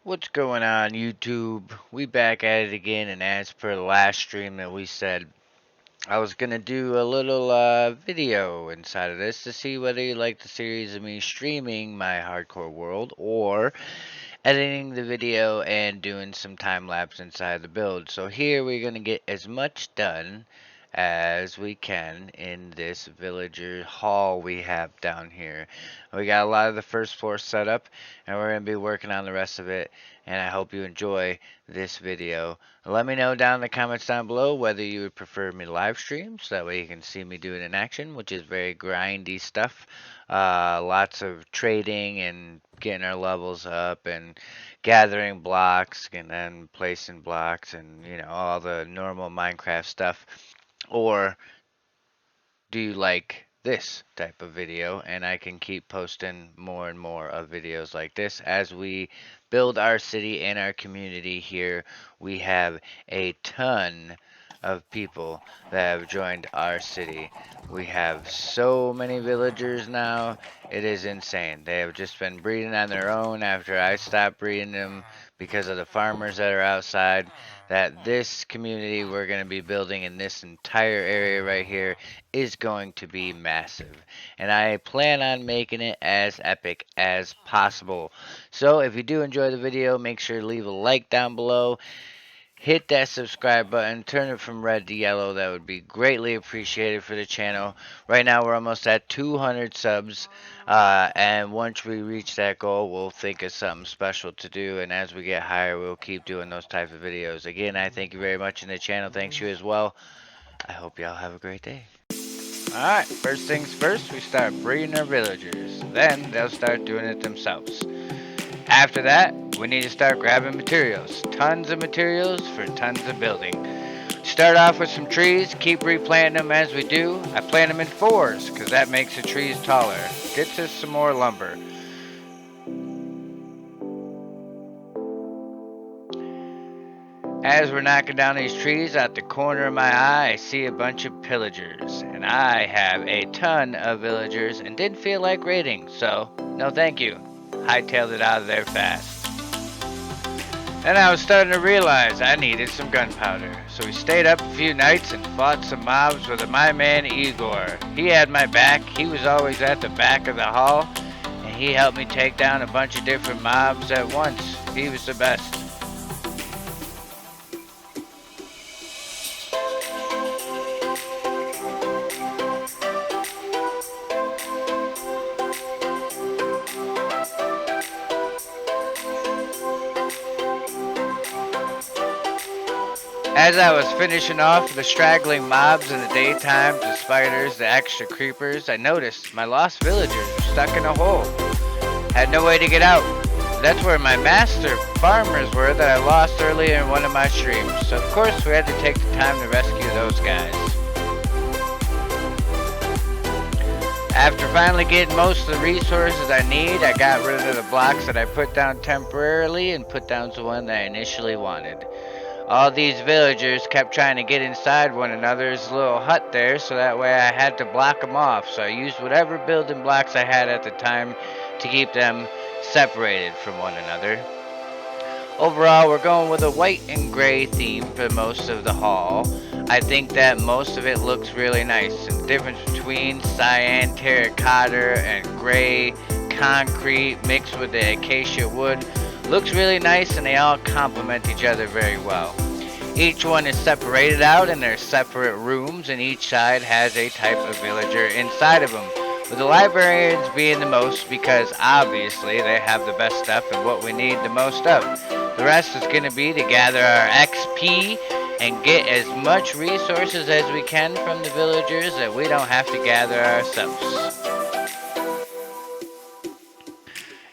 What's going on, YouTube? We back at it again, and as per the last stream that we said, I was gonna do a little video inside of this to see whether you like the series of me streaming my hardcore world or editing the video and doing some time lapse inside the build. So here we're gonna get as much done as we can in this villager hall we have down here. We got a lot of the first floor set up, and we're going to be working on the rest of it, and I hope you enjoy this video. Let me know down in the comments down below whether you would prefer me live stream, so that way you can see me do it in action, which is very grindy stuff. Lots of trading and getting our levels up and gathering blocks and then placing blocks and all the normal Minecraft stuff. Or do you like this type of video? And I can keep posting more and more of videos like this as we build our city and our community here. We have a ton of people that have joined our city. We have so many villagers now. It is insane. They have just been breeding on their own after I stopped breeding them because of the farmers that are outside. That this community we're going to be building in this entire area right here is going to be massive. And I plan on making it as epic as possible. So if you do enjoy the video, make sure to leave a like down below. Hit that subscribe button, turn it from red to yellow. That would be greatly appreciated for the channel. Right now we're almost at 200 subs, and once we reach that goal, we'll think of something special to do, and as we get higher, we'll keep doing those type of videos. Again, I thank you very much, and the channel thanks you as well. I hope y'all have a great day. Alright, first things first, we start breeding our villagers. Then they'll start doing it themselves. After that, we need to start grabbing materials. Tons of materials for tons of building. Start off with some trees, keep replanting them as we do. I plant them in fours, because that makes the trees taller. Gets us some more lumber. As we're knocking down these trees, out the corner of my eye, I see a bunch of pillagers. And I have a ton of villagers and didn't feel like raiding, so no thank you. Hightailed it out of there fast. Then I was starting to realize I needed some gunpowder, so we stayed up a few nights and fought some mobs with my man Igor. He had my back, he was always at the back of the hall, and he helped me take down a bunch of different mobs at once. He was the best. As I was finishing off the straggling mobs in the daytime, the spiders, the extra creepers, I noticed my lost villagers were stuck in a hole. Had no way to get out. That's where my master farmers were that I lost earlier in one of my streams. So of course we had to take the time to rescue those guys. After finally getting most of the resources I need, I got rid of the blocks that I put down temporarily and put down the one that I initially wanted. All these villagers kept trying to get inside one another's little hut there, so that way I had to block them off. So I used whatever building blocks I had at the time to keep them separated from one another. Overall, we're going with a white and gray theme for most of the hall. I think that most of it looks really nice. And the difference between cyan, terracotta, and gray concrete mixed with the acacia wood looks really nice, and they all complement each other very well. Each one is separated out in their separate rooms, and each side has a type of villager inside of them, with the librarians being the most because obviously they have the best stuff and what we need the most of. The rest is going to be to gather our XP and get as much resources as we can from the villagers that we don't have to gather ourselves.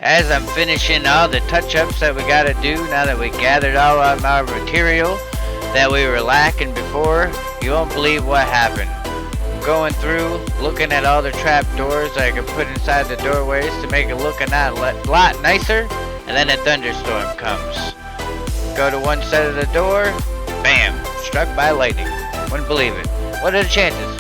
As I'm finishing all the touch-ups that we gotta do now that we gathered all of our material that we were lacking before, you won't believe what happened. I'm going through, looking at all the trap doors I could put inside the doorways to make it look a lot nicer, and then a thunderstorm comes. Go to one side of the door, bam, struck by lightning. Wouldn't believe it. What are the chances?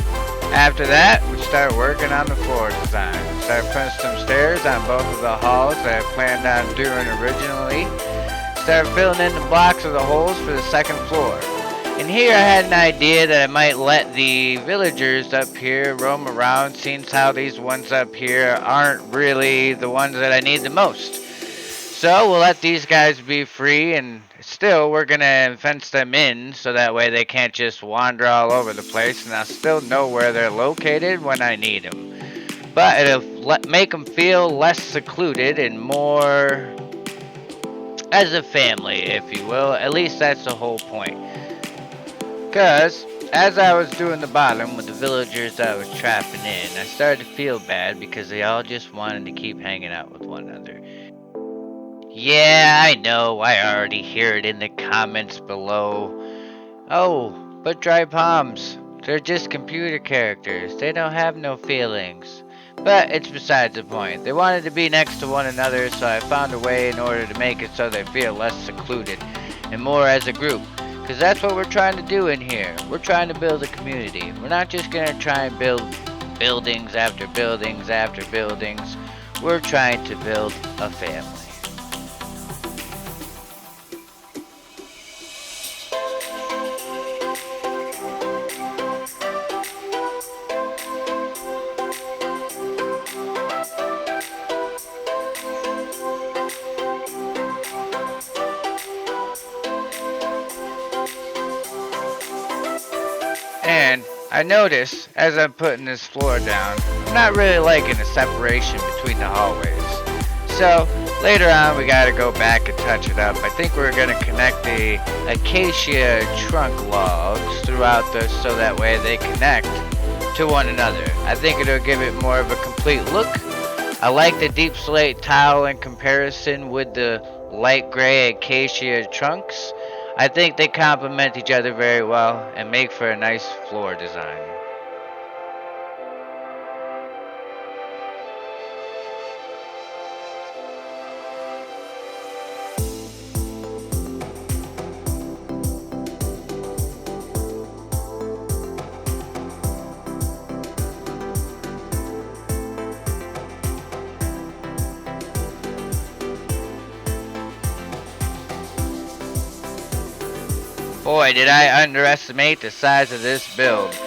After that, we start working on the floor design. Start putting some stairs on both of the halls that I planned on doing originally. Started filling in the blocks of the holes for the second floor. And here I had an idea that I might let the villagers up here roam around, seeing how these ones up here aren't really the ones that I need the most. So we'll let these guys be free, and still we're gonna fence them in so that way they can't just wander all over the place, and I'll still know where they're located when I need them. But it'll make them feel less secluded and more as a family, if you will. At least that's the whole point. Because as I was doing the bottom with the villagers that I was trapping in, I started to feel bad because they all just wanted to keep hanging out with one another. Yeah, I know, I already hear it in the comments below. Oh, but dry palms, they're just computer characters. They don't have no feelings. But it's besides the point. They wanted to be next to one another, so I found a way in order to make it so they feel less secluded and more as a group. Because that's what we're trying to do in here. We're trying to build a community. We're not just going to try and build buildings after buildings after buildings. We're trying to build a family. And I notice as I'm putting this floor down, I'm not really liking the separation between the hallways. So later on we gotta go back and touch it up. I think we're gonna connect the acacia trunk logs throughout this so that way they connect to one another. I think it'll give it more of a complete look. I like the deep slate tile in comparison with the light gray acacia trunks. I think they complement each other very well and make for a nice floor design. Boy, did I underestimate the size of this build.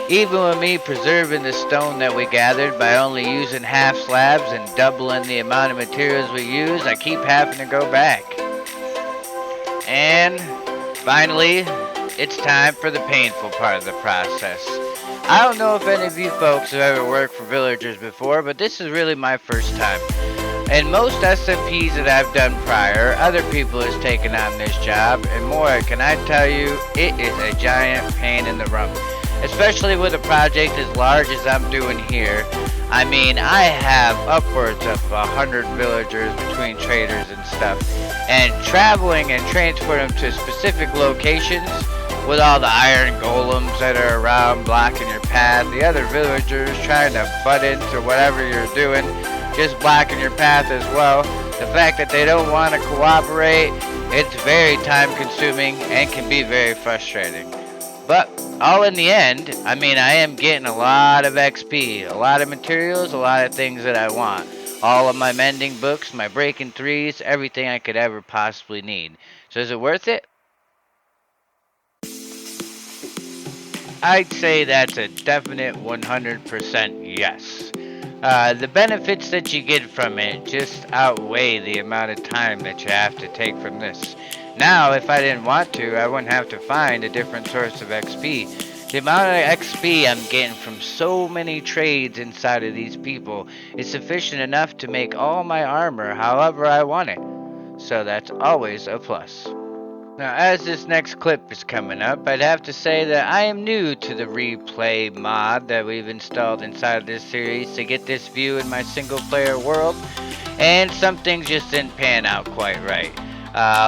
Even with me preserving the stone that we gathered by only using half slabs and doubling the amount of materials we use, I keep having to go back. And finally, it's time for the painful part of the process. I don't know if any of you folks have ever worked for villagers before, but this is really my first time. And most SMPs that I've done prior, other people has taken on this job, and more, can I tell you, it is a giant pain in the rump. Especially with a project as large as I'm doing here. I mean, I have upwards of 100 villagers between traders and stuff. And traveling and transporting them to specific locations with all the iron golems that are around blocking your path, the other villagers trying to butt into whatever you're doing, just blocking your path as well. The fact that they don't want to cooperate, it's very time consuming and can be very frustrating. But all in the end, I mean, I am getting a lot of XP, a lot of materials, a lot of things that I want. All of my mending books, my breaking threes, everything I could ever possibly need. So is it worth it? I'd say that's a definite 100% yes. The benefits that you get from it just outweigh the amount of time that you have to take from this. Now, if I didn't want to, I wouldn't have to find a different source of XP. The amount of XP I'm getting from so many trades inside of these people is sufficient enough to make all my armor however I want it. So that's always a plus. Now, as this next clip is coming up, I'd have to say that I am new to the replay mod that we've installed inside of this series to get this view in my single player world, and some things just didn't pan out quite right.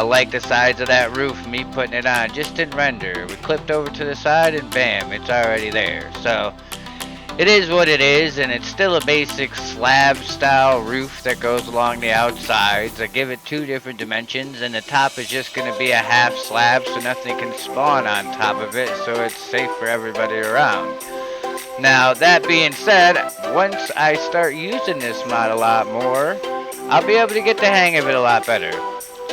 Like the sides of that roof, me putting it on just didn't render. We clipped over to the side and bam, it's already there. So it is what it is, and it's still a basic slab style roof that goes along the outsides. I give it 2 different dimensions, and the top is just going to be a half slab so nothing can spawn on top of it, so it's safe for everybody around. Now, that being said, once I start using this mod a lot more, I'll be able to get the hang of it a lot better.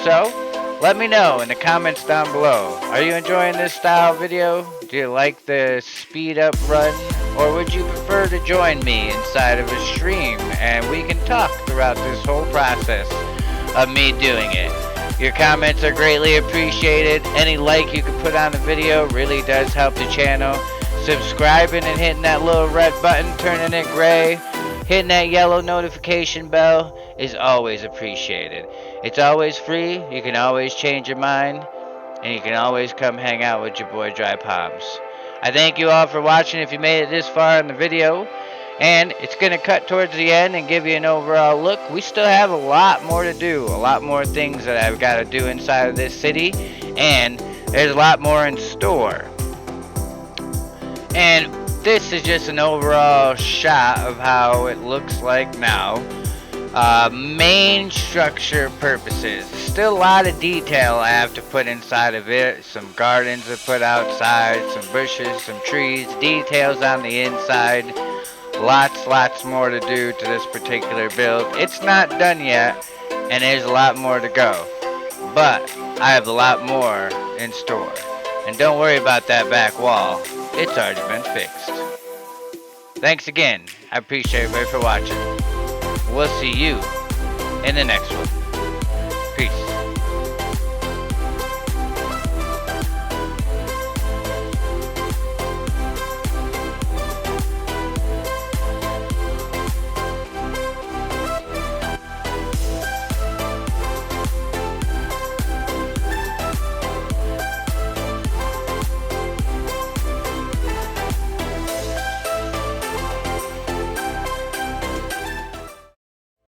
So, Let me know in the comments down below. Are you enjoying this style video? Do you like the speed up run? Or would you prefer to join me inside of a stream and we can talk throughout this whole process of me doing it? Your comments are greatly appreciated. Any like you can put on the video really does help the channel. Subscribing and hitting that little red button, turning it gray, hitting that yellow notification bell is always appreciated. It's always free, you can always change your mind, and you can always come hang out with your boy Dry Palms. I thank you all for watching if you made it this far in the video. And it's going to cut towards the end and give you an overall look. We still have a lot more to do. A lot more things that I've got to do inside of this city. And there's a lot more in store. And this is just an overall shot of how it looks like now. Main structure purposes. Still a lot of detail I have to put inside of it. Some gardens to put outside. Some bushes, some trees. Details on the inside. Lots more to do to this particular build. It's not done yet, and there's a lot more to go. But I have a lot more in store. And don't worry about that back wall. It's already been fixed. Thanks again. I appreciate everybody for watching. We'll see you in the next one. Peace.